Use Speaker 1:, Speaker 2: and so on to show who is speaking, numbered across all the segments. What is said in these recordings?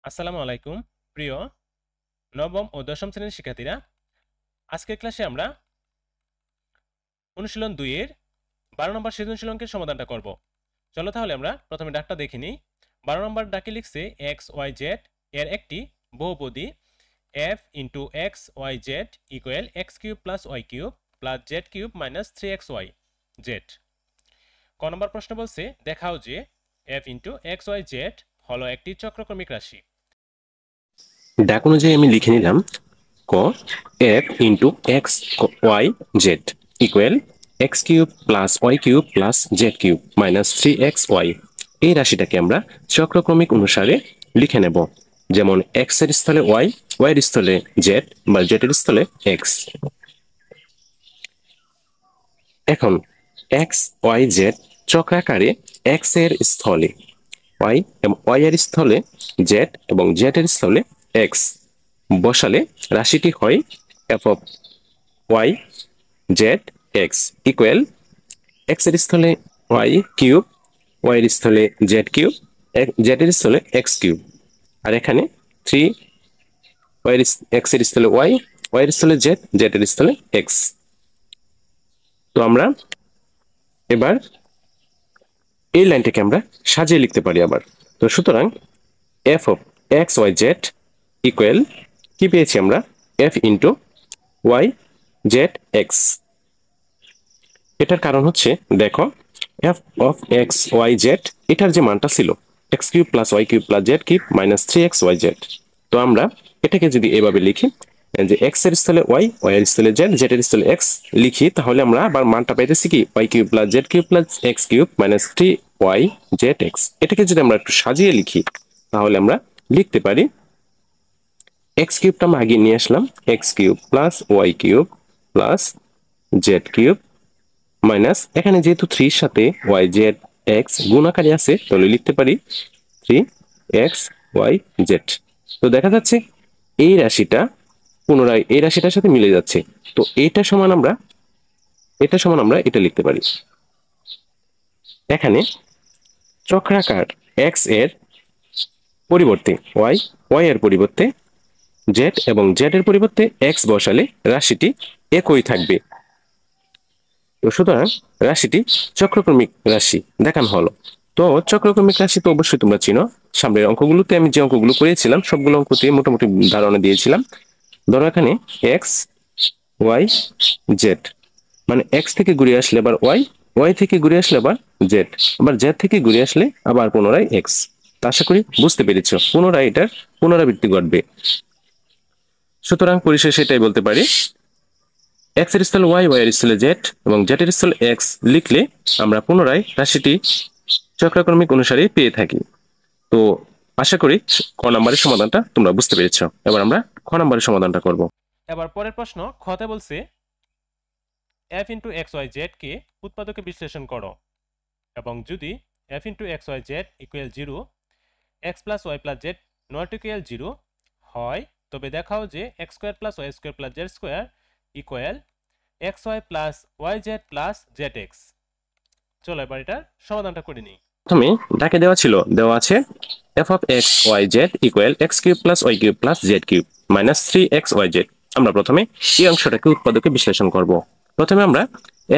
Speaker 1: আসসালামু আলাইকুম প্রিয় নবম ও দশম শ্রেণীর শিক্ষার্থীরা। আজকের ক্লাসে আমরা অনুশীলন 2 এর 12 নম্বর সৃজনশীল অঙ্কের সমাধানটা করব। চলো তাহলে আমরা প্রথমে ডাকটা দেখে নিই। 12 নম্বর ডাকে লিখছে এক্স ওয়াই জেড এর একটি বহুপদী f into x Y Z equal x cube plus Y cube plus Z cube minus 3xy z. ক নম্বর প্রশ্ন বলছে দেখাও যে f into x Y z হলো একটি চক্রক্রমিক রাশি।
Speaker 2: ডাক অনুযায়ী আমি লিখে নিলাম ক f into x Y Z equal x cube plus Y cube plus Z cube minus 3xy। এই রাশিটাকে আমরা চক্রক্রমিক অনুসারে লিখে নেব, যেমন এক্স এর স্থলে ওয়াই, ওয়াই এর স্থলে জেড বা জেড এর স্থলে এক্স। এখন এক্স ওয়াই জেড চক্রাকারে এক্স এর স্থলে ওয়াই এবং ওয়াই এর স্থলে জেড এবং জেড এর স্থলে এক্স বসালে রাশিটি হয় f of y z x equal x এর স্থলে ওয়াই কিউব, ওয়াই এর স্থলে জেড কিউব, জেড এর স্থলে এক্স কিউব, আর এখানে 3 ওয়াই এক্স এর স্থলে ওয়াই, ওয়াই এর স্থলে জেড, জেড এর স্থলে এক্স। তো আমরা এবার এই লাইনটাকে আমরা সাজিয়ে লিখতে পারি আবার। তো সুতরাং f of x Y Z equal কি পেয়েছি আমরা, f into y z x. এটার কারণ হচ্ছে দেখো f of x Y Z এটার যে মানটা ছিল x cube plus Y cube plus Z cube minus 3xy Z. তো আমরা এটাকে যদি এভাবে লিখি যে এক্স এর স্থলে ওয়াই, ওয়াই এর স্থলে জেড, জেড এর স্থলে এক্স লিখি, তাহলে আমরা আবার মানটা পাইতেছি কি y cube plus Z cube plus x cube minus 3y z x. এটাকে যদি আমরা একটু সাজিয়ে লিখি তাহলে আমরা লিখতে পারি এক্স কিউবটা আমরা আগে নিয়ে আসলাম, x cube plus Y cube plus Z cube minus এখানে যেহেতু 3 এর সাথে ওয়াই জেড এক্স গুণ আকারে আছে তাহলে লিখতে পারি 3xy জেড। তো দেখা যাচ্ছে এই রাশিটা পুনরায় এই রাশিটার সাথে মিলে যাচ্ছে। তো এটা সমান আমরা এটা লিখতে পারি। এখানে চক্রাকার এক্স এর পরিবর্তে ওয়াই, ওয়াই এর পরিবর্তে জেড এবং জেড এর পরিবর্তে এক্স বসালে রাশিটি একই থাকবে। তো সুতরাং রাশিটি চক্রক্রমিক রাশি দেখানো হলো। তো চক্রক্রমিক রাশি তো অবশ্যই তোমরা চিনো, সামনের অঙ্কগুলোতে আমি যে অঙ্কগুলো করেছিলাম সবগুলো অঙ্কতে মোটামুটি ধারণা দিয়েছিলাম। ধরো এখানে এক্স ওয়াই জেড, মানে এক্স থেকে ঘুরে আসলে আবার ওয়াই, ওয়াই থেকে ঘুরে আসলে আবার জেড, আবার জেড থেকে ঘুরে আসলে আবার পুনরায় এক্স। আশা করি বুঝতে পেরেছো, পুনরায় এটার পুনরাবৃত্তি ঘটবে। সুতরাং পরিশেষে এটাই বলতে পারি এক্স এর স্থলে ওয়াই, ওয়াই এর স্থলে জেড এবং জেড এর স্থলে এক্স লিখলে আমরা পুনরায় রাশিটি চক্রাক্রমিক অনুসারে পেয়ে থাকি। তো আশা করি ক নম্বরের সমাধানটা তোমরা বুঝতে পেরেছো। এবার আমরা খ নম্বরের সমাধানটা করব।
Speaker 1: এবার পরের প্রশ্ন খতে বলছে f into x Y z কে উৎপাদকে বিশ্লেষণ করো এবং যদি f into x Y Z equal 0, x plus Y plus Z not equal 0 হয় তবে দেখাও যে x square plus Y square plus Z square equal x y plus Y z plus z x. চলো এবার এটার সমাধানটা করে নিই।
Speaker 2: প্রথমে ডাকে দেওয়া আছে f of x Y Z equal x cube plus Y cube plus Z cube minus 3xy z. আমরা প্রথমে এই অংশটাকে উৎপাদকে বিশ্লেষণ করব। প্রথমে আমরা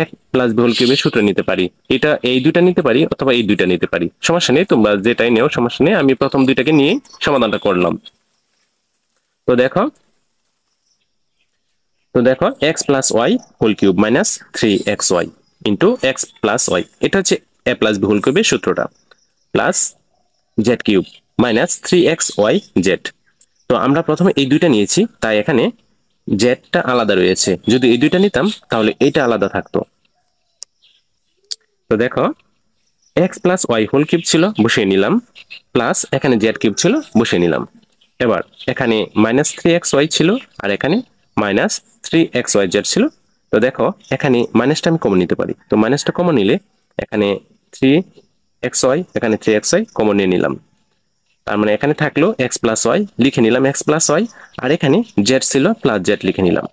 Speaker 2: এক প্লাস বি হোল কিউবের সূত্র নিতে পারি, এটা এই দুইটা নিতে পারি অথবা এই দুইটা নিতে পারি, সমস্যা নেই, তোমরা যেটাই নেও সমস্যা নেই। আমি প্রথম দুইটাকে নিয়ে সমাধানটা করলাম। তো দেখো x plus y whole cube minus 3xy into x plus y, এটা হচ্ছে এ প্লাস বি হোল কিউবের সূত্রটা, plus Z cube minus 3xy Z. তো আমরা প্রথমে এই দুইটা নিয়েছি তাই এখানে জেডটা আলাদা রয়েছে, যদি এই দুইটা নিতাম তাহলে এইটা আলাদা থাকতো। তো দেখো x plus y whole cube ছিল বসিয়ে নিলাম, প্লাস এখানে জেড কিউব ছিল বসিয়ে নিলাম। এবার এখানে মাইনাস 3xy ছিল আর এখানে মাইনাস 3xy জেড ছিল। তো দেখো এখানে মাইনাসটা আমি কমন নিতে পারি, তো মাইনাসটা কমন নিলে এখানে 3xy এখানে 3xy কমন নিয়ে নিলাম। তার মানে এখানে থাকলো এক্স প্লাস ওয়াই, লিখে নিলাম এক্স প্লাস ওয়াই, আর এখানে জেড ছিল প্লাস জেড লিখে নিলাম।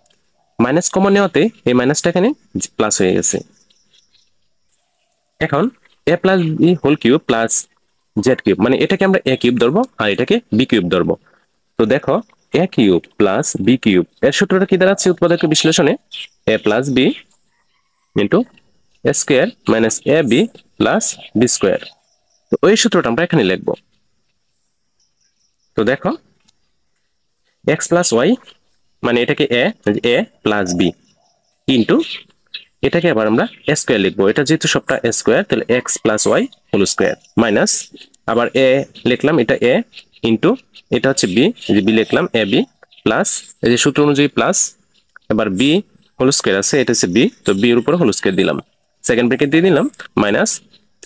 Speaker 2: মাইনাস কমন নেওয়াতে এই মাইনাসটা এখানে প্লাস হয়ে গেছে। এখন a plus b whole cube plus Z cube, মানে এটাকে আমরা এ কিউব ধরবো আর এটাকে বি কিউব ধরবো। তো দেখো এ কিউব প্লাস বি কিউব এর সূত্রটা কি দাঁড়াচ্ছে উৎপাদক বিশ্লেষণে? এ plus B into A square minus A B plus b square. তো ওই সূত্রটা আমরা এখানে লিখবো। তো দেখো এক্স প্লাস ওয়াই, মানে এটাকে এ প্লাস বি ইন্টু এটাকে আবার আমরা এ স্কোয়ার লিখবো, এটা যেহেতু সবটা এ স্কোয়ার তাহলে x plus y whole square minus আবার এ লিখলাম, এটা এ ইন্টু এটা হচ্ছে বি, যে বি লিখলাম এ বি প্লাস এই যে সূত্র অনুযায়ী প্লাস এবার বি হোল স্কোয়ার আছে, এটা হচ্ছে বি, তো বি এর উপর হোল স্কোয়ার দিলাম, সেকেন্ড ব্র্যাকেট দিয়ে দিলাম minus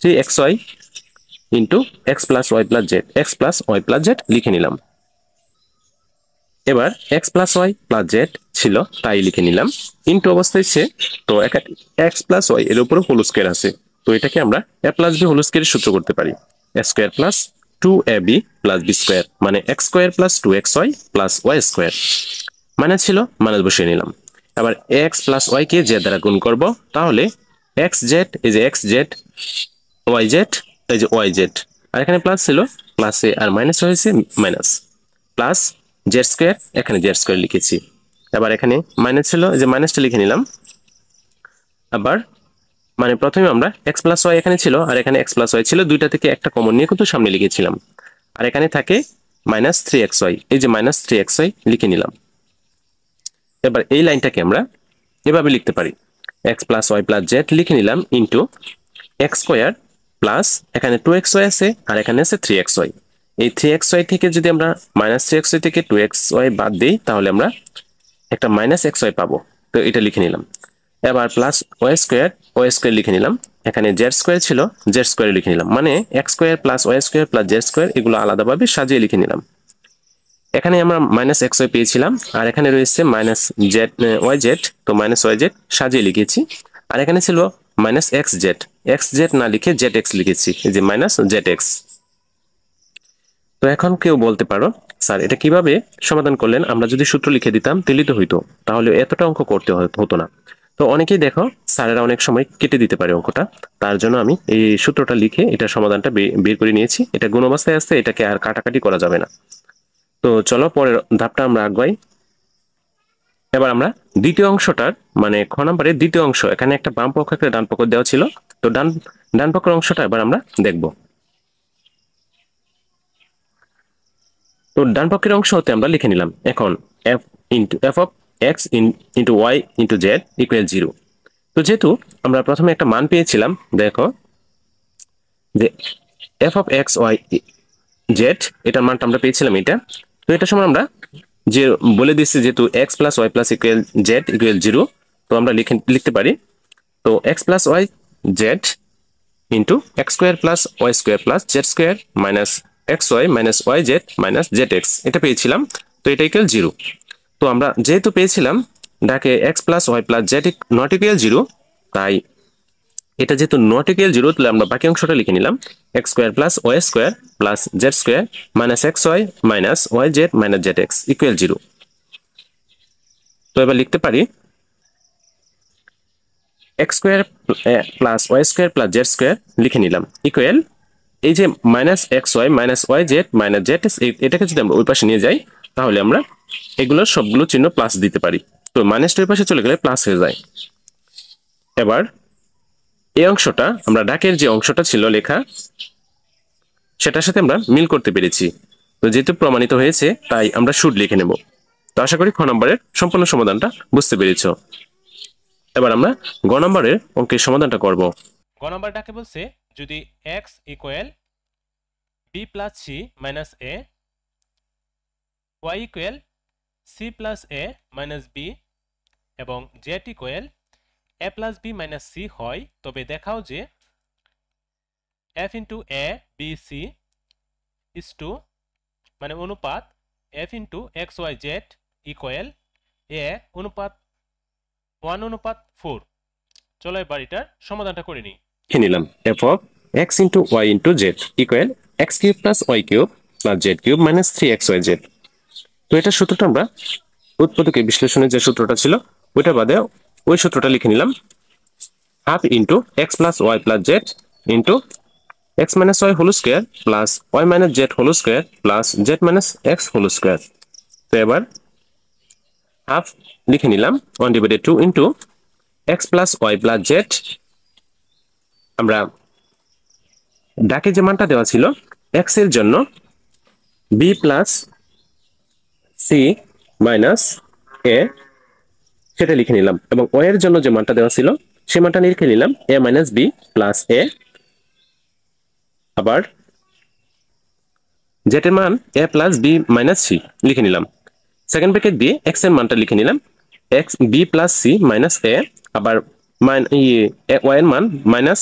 Speaker 2: 3xy into x plus Y plus z, x plus Y plus z লিখে নিলাম। এবার x plus Y plus z ছিল তাই লিখে নিলাম, ইন্টু অবস্থায় সে, তো এক্স প্লাস ওয়াই এর উপরে হোল স্কোয়ার আছে, তো এটাকে আমরা এ প্লাস বি হোল স্কোয়ারের সূত্র করতে পারি, a square plus 2ab plus b square, মানে x square plus 2xy plus Y square, মানে ছিল মাইনাস বসিয়ে নিলাম। আবার এক্স প্লাস ওয়াই কে জেড দ্বারা গুণ করব, তাহলে এক্স জেড এই যে এক্স জেড, ওয়াই জেড এই যে ওয়াই জেড, আর এখানে প্লাস ছিল প্লাসে আর মাইনাস হয়েছে মাইনাস, প্লাস জেড স্কোয়ার এখানে জেড স্কোয়ার লিখেছি, আবার এখানে মাইনাস ছিল এই যে মাইনাসটা লিখে নিলাম। আবার মানে প্রথমে আমরা এক্স প্লাস ওয়াই এখানে ছিল আর এখানে এক্স প্লাস ওয়াই ছিল, দুইটা থেকে একটা কমন নিয়ে কিন্তু সামনে লিখেছিলাম, আর এখানে থাকে -3xy, এই যে -3xy লিখে নিলাম। এবার এই লাইনটাকে আমরা এভাবে লিখতে পারি, x plus Y plus z লিখে নিলাম ইন্টু এক্স স্কোয়ার প্লাস এখানে 2xy আছে আর এখানে আছে 3xy, এই 3xy থেকে যদি আমরা -3xy থেকে 2xy বাদ দিই তাহলে আমরা একটা -xy পাবো, তো এটা লিখে নিলাম। এবার প্লাস ওয়াই স্কোয়ার লিখে নিলাম, এখানে জেড স্কোয়ার ছিল জেড স্কোয়ার লিখে নিলাম, মানে x square plus Y square plus Z square এগুলো আলাদাভাবে সাজিয়ে লিখে নিলাম। এখানে আমরা -xy পেয়েছিলাম আর এখানে রয়েছে জেড ওয়াই জেড, তো ওয়াই জেড সাজিয়ে লিখেছি, আর এখানে ছিল এক্স জেড না লিখে জেড এক্স লিখেছি, এই যে জেড এক্স। তো এখন কেউ বলতে পারো স্যার এটা কিভাবে সমাধান করলেন, আমরা যদি সূত্র লিখে দিতাম তাহলে তো হইতো, তাহলে এতটা অঙ্ক করতে হতো না। তো অনেকেই দেখো স্যারেরা অনেক সময় কেটে দিতে পারে অঙ্কটা, তার জন্য আমি এই সূত্রটা লিখে এটা সমাধানটা বের করে নিয়েছি, এটা গুণ অবস্থায় আসছে, এটাকে আর কাটাকাটি করা যাবে না। তো চলো পরের ধাপটা আমরা আগাই। এবার আমরা দ্বিতীয় অংশটার মানে খ নম্বরের দ্বিতীয় অংশ, এখানে একটা বাম পক্ষ একটা ডান পক্ষ দেওয়া ছিল, তো ডান পক্ষের অংশটা এবার আমরা দেখব। তো ডান পক্ষের অংশ হতে আমরা লিখে নিলাম এখন F of X into Y into Z equal 0। তো যেহেতু আমরা প্রথমে একটা মান পেয়েছিলাম, দেখো যে F of x Y Z এটার মানটা আমরা পেয়েছিলাম এটা, তো এটার সময় আমরা যে বলে দিচ্ছি যেহেতু X plus Y plus equal Z equal 0, তো আমরা লিখতে পারি, তো X plus Y Z into X square plus Y square plus Z square minus X Y minus Y Z minus Z X, এটা পেয়েছিলাম, তো এটা ইকুয়াল 0। তো আমরা যেহেতু পেয়েছিলাম ডাকে X plus Y plus Z not equal 0, তাই এটা যেহেতু নট ইকুয়াল 0 তাহলে আমরা বাকি অংশটা লিখে নিলাম, X square plus Y square plus Z square minus X Y minus Y Z minus Z x equal 0। তো এবার লিখতে পারি X square plus Y square plus Z square লিখে নিলাম ইকুয়াল এই যে minus X Y minus Y Z minus Z x, এটাকে যদি আমরা ওই পাশে নিয়ে যাই তাহলে আমরা এগুলোর সবগুলো চিহ্ন প্লাস দিতে পারি, তো মাইনাসটা ওই পাশে চলে গেলে প্লাস হয়ে যায়। এবার এই অংশটা আমরা ডাকের যে অংশটা ছিল লেখা সেটার সাথে আমরা মিল করতে পেরেছি, তো যেহেতু প্রমাণিত হয়েছে তাই আমরা শুড লিখে নেব। তো আশা করি খ নম্বরের সম্পূর্ণ সমাধানটা বুঝতে পেরেছ। এবার আমরা গ নম্বরের অঙ্কের সমাধানটা করব।
Speaker 1: গ নাম্বারটাকে বলছে যদি x equal b plus C minus a, y equal c plus a minus b এবং z equal a plus B minus c হয়, তবে দেখাও যে f into a b c is to মানে অনুপাত f into x Y Z equal a অনুপাত 1:4। চলো এবার এটার সমাধানটা করে নিই।
Speaker 2: লিখে নিলাম F of X into Y into Z equal x cube plus Y cube plus Z cube minus 3xy Z. তো এটার সূত্রটা আমরা উৎপাদকের বিশ্লেষণের যে সূত্রটা ছিল ওইটা বাদে ওই সূত্রটা লিখে নিলাম, half into x plus Y plus Z into x minus Y whole square plus Y minus Z whole square plus Z minus X whole square. তো এবার হাফ লিখে নিলাম 1/2 into x plus Y plus Z. আমরা ডাকে যে মানটা দেওয়া ছিল এক্স এর জন্য B plus C minus A সেটা লিখে নিলাম, এবং ওয়াই এর জন্য যে মানটা দেওয়া ছিল সে মানটা লিখে নিলাম এ মাইনাস বি প্লাস এ। আবার জেড এর মান এ প্লাস বি মাইনাস সি লিখে নিলাম। সেকেন্ড ব্র্যাকেট দিয়ে এক্স এর মানটা লিখে নিলাম x b plus C minus a. আবার ওয়াই এর মান মাইনাস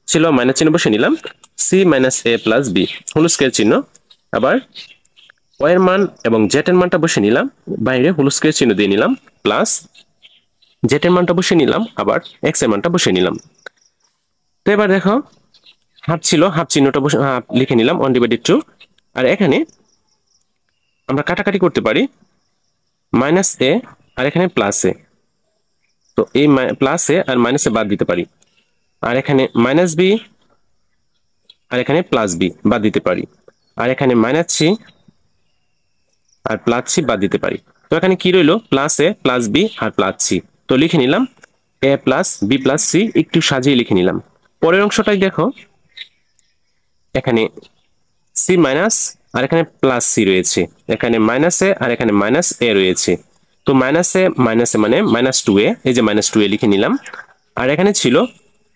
Speaker 2: ছিল, মাইনাস চিহ্ন বসে নিলাম সি মাইনাস এ প্লাস বি হোল স্কয়ার চিহ্ন। আবার ওয়াই এর মান এবং জেড এর মানটা বসে নিলাম, বাইরে হোল স্কয়ার চিহ্ন দিয়ে নিলাম, প্লাস জেড এর মানটা বসে নিলাম, আবার এক্স এর মানটা বসে নিলাম। তো এবার দেখো হাফ ছিল, হাফ চিহ্নটা বসে হাফ লিখে নিলাম 1/2। আর এখানে আমরা কাটাকাটি করতে পারি মাইনাস এ আর এখানে প্লাস এ, তো এই প্লাস এ আর মাইনাস এ বাদ দিতে পারি। আর এখানে মাইনাস বি আর এখানে প্লাস বি বাদ দিতে পারি। আর এখানে মাইনাস সি আর প্লাস সি বাদ দিতে পারি। তো এখানে কি রইলো প্লাস এ প্লাস বি আর প্লাস সি। তো লিখে নিলাম a plus B plus C, একটু সাজিয়ে লিখে নিলাম। পরের অংশটাই দেখো, এখানে সি মাইনাস আর এখানে প্লাস সি রয়েছে, এখানে মাইনাস এ আর এখানে মাইনাস এ রয়েছে। তো মাইনাস এ মানে মাইনাস টু এ, এই যে মাইনাস টু এ লিখে নিলাম। আর এখানে ছিল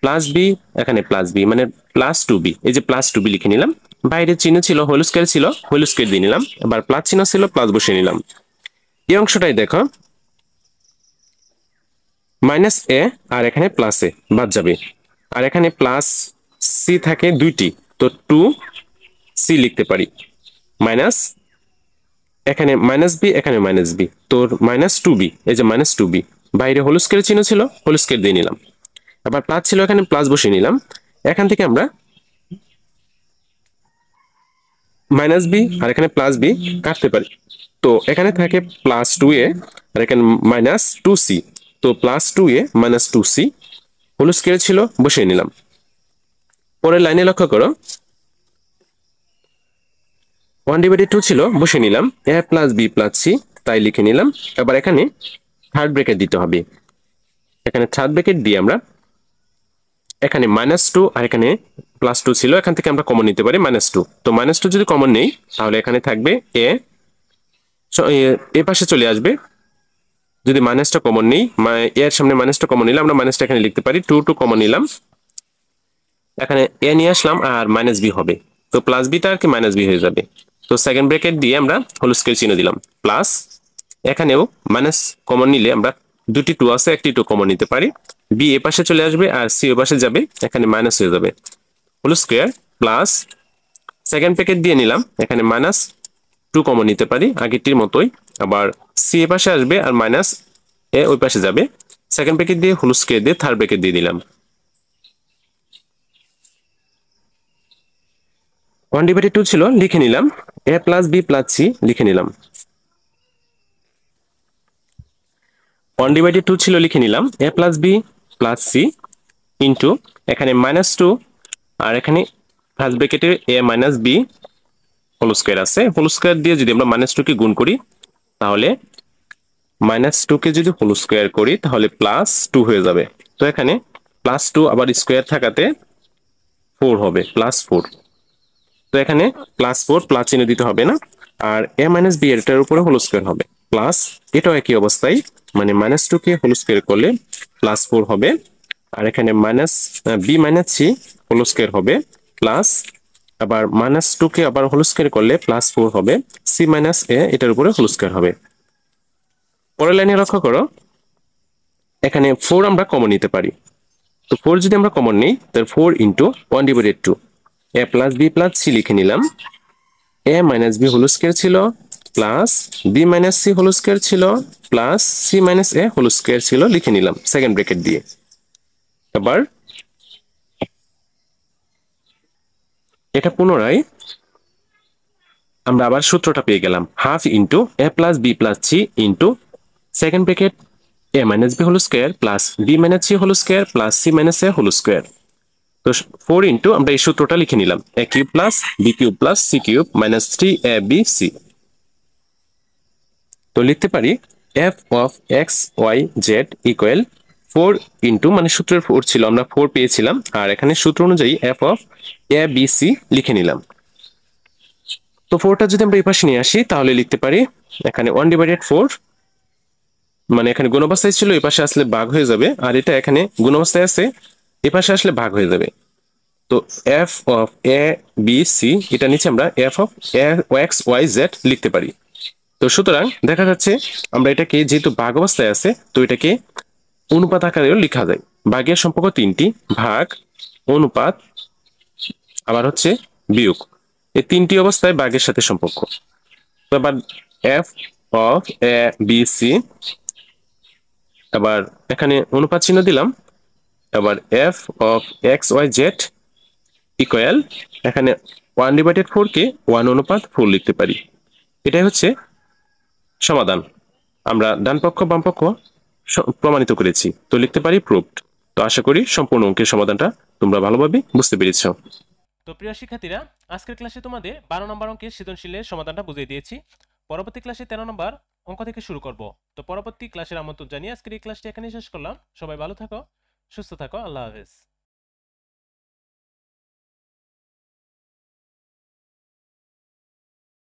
Speaker 2: প্লাস বি, এখানে প্লাস বি মানে প্লাস টু বি, এই যে প্লাস টু বি লিখে নিলাম। বাইরের চিহ্ন ছিল হোল স্কয়ার ছিল, হোল স্কয়ার দিয়ে নিলাম। এবার প্লাস চিহ্ন ছিল, প্লাস বসিয়ে নিলাম। এই অংশটাই দেখো মাইনাস এ আর এখানে প্লাস এ বাদ যাবে, আর এখানে প্লাস সি থাকে দুইটি, তো টু সি লিখতে পারি, মাইনাস এখানে মাইনাস বি এখানে মাইনাস বি, তোর মাইনাস টু বি, এই যে মাইনাস টু বি, বাইরে হোল স্কয়ার চিহ্ন ছিল, হোল স্কয়ার দিয়ে নিলাম। আবার প্লাস ছিল, এখানে প্লাস বসিয়ে নিলাম। এখান থেকে আমরা মাইনাস বি আর এখানে প্লাস বি কাটতে পারি। তো এখানে থাকে প্লাস টু এ আর এখানে মাইনাস টু সি, তো plus two a minus two c whole square ছিল, বসিয়ে নিলাম। পরের লাইনে লক্ষ্য করো 1/2 ছিল, বসে নিলাম a plus B plus C, তাই লিখে নিলাম। এবার এখানে থার্ড ব্র্যাকেট দিতে হবে। এখানে থার্ড ব্র্যাকেট দিয়ে আমরা এখানে মাইনাস টু আর এখানে প্লাস টু ছিল, এখান থেকে আমরা কমন নিতে পারি মাইনাস টু। তো মাইনাস টু যদি কমন নেই তাহলে এখানে থাকবে এ, এ পাশে চলে আসবে। যদি মাইনাসটা কমন নেই, এর সামনে মাইনাসটা কমন নিলাম, আমরা মাইনাসটা এখানে লিখতে পারি, টু টু কমন নিলাম, এখানে এ নিয়ে আসলাম আর মাইনাস বি হবে। তো প্লাস বিটা আর কি মাইনাস বি হয়ে যাবে। তো সেকেন্ড ব্র্যাকেট দিয়ে আমরা হোল স্কয়ার চিহ্ন দিলাম, প্লাস এখানেও মাইনাস কমন নিলে আমরা দুটি টু আছে, একটি টু কমন নিতে পারি, বি এ পাশে চলে আসবে আর সি এ পাশে যাবে, এখানে মাইনাস হয়ে যাবে, whole square plus second bracket দিয়ে নিলাম, এখানে মাইনাস টু কমন নিতে পারি আগেরটির মতোই, আবার সি এ পাশে আসবে আর মাইনাস এ ওই পাশে যাবে, সেকেন্ড ব্র্যাকেট দিয়ে হোল স্কয়ার দিয়ে থার্ড ব্র্যাকেট দিয়ে দিলাম। 1/2 ছিল, লিখে নিলাম a plus B plus C লিখে নিলাম। 1/2 ছিল, লিখে নিলাম a plus B plus c into এখানে মাইনাস টু আর এখানে ফার্স্ট ব্র্যাকেটে a minus B whole square আছে, হোল স্কয়ার দিয়ে যদি আমরা মাইনাস টু কে গুণ করি তাহলে মাইনাস টু কে যদি হোল স্কয়ার করি তাহলে প্লাস টু হয়ে যাবে। তো এখানে প্লাস টু আবার স্কয়ার থাকাতে ফোর হবে, প্লাস ফোর। তো এখানে প্লাস ফোর, প্লাস চিহ্ন দিতে হবে না, আর এ মাইনাস বি এটার উপরে হোল স্কয়ার হবে, প্লাস এটাও একই অবস্থায়, মানে মাইনাস টু কে হোল স্কয়ার করলে প্লাস ফোর হবে, আর এখানে minus B minus C whole square হবে, প্লাস আবার মাইনাস টু কে আবার হোল স্কয়ার করলে প্লাস ফোর হবে, সি মাইনাস এ এটার উপরে হোল স্কয়ার হবে। পরের লাইনে লক্ষ্য করো, এখানে ফোর আমরা কমন নিতে পারি। তো ফোর যদি আমরা কমন নিই তাহলে four into 1/2 A plus B plus C লিখে নিলাম, A minus B whole square ছিল, plus B minus C whole square ছিল, প্লাস সি মাইনাস এ হোল স্কয়ার ছিল, লিখে নিলাম সেকেন্ড ব্র্যাকেট দিয়ে। এবার এটা পুনরায় আমরা আবার সূত্রটা পেয়ে গেলাম, half into a plus B plus c into second bracket a minus B whole square plus B minus C whole square plus C minus A whole square. তো তো 4 ইন্টু আমরা এই সূত্রটা লিখে নিলাম, a cube plus B cube plus C cube minus 3abc। তো লিখতে পারি f of x Y Z equal 4 into, মানে সূত্রের 4 ছিল, আমরা 4 পেয়েছিলাম, আর এখানে সূত্র অনুযায়ী f of a b c লিখে নিলাম। তো 4টা যদি আমরা এই পাশে নিয়ে আসি তাহলে লিখতে পারি এখানে 1/4, মানে এখানে গুণ অবস্থায় ছিল, এই পাশে আসলে ভাগ হয়ে যাবে, আর এটা এখানে গুণ অবস্থায় আছে, এই পাশে আসলে ভাগ হয়ে যাবে। তো f of a b c, এটা নিচে আমরা f of x y z লিখতে পারি। তো সুতরাং দেখা যাচ্ছে আমরা এটাকে, যেহেতু ভাগ অবস্থায় আছে, তো এটাকে অনুপাত আকারেও লেখা যায়। ভাগের সম্পর্ক 3টি, ভাগ, অনুপাত, আবার হচ্ছে বিয়োগ, এই 3টি অবস্থায় ভাগের সাথে সম্পর্ক। তো আবার f of a b c, আবার এখানে অনুপাত চিহ্ন দিলাম, আবার f of x y z equal, এখানে 1/4 কে 1:4 লিখতে পারি। এটাই হচ্ছে সমাধান। আমরা ডান পক্ষ বাম পক্ষ প্রমাণিত করেছি, তো লিখতে পারি প্রুভড। তো আশা করি সম্পূর্ণ অঙ্কের সমাধানটা তোমরা ভালোভাবে বুঝতে পেরেছো।
Speaker 1: তো প্রিয় শিক্ষার্থীরা, আজকের ক্লাসে তোমাদের 12 নম্বর অঙ্কের সৃজনশীলের সমাধানটা বুঝিয়ে দিয়েছি। পরবর্তী ক্লাসে 13 নম্বর অঙ্ক থেকে শুরু করব। তো পরবর্তী ক্লাসের আমন্ত্রণ জানিয়ে আজকের এই ক্লাসটি এখানেই শেষ করলাম। সবাই ভালো থাকো, সুস্থ থাকো, আল্লাহ হাফেজ।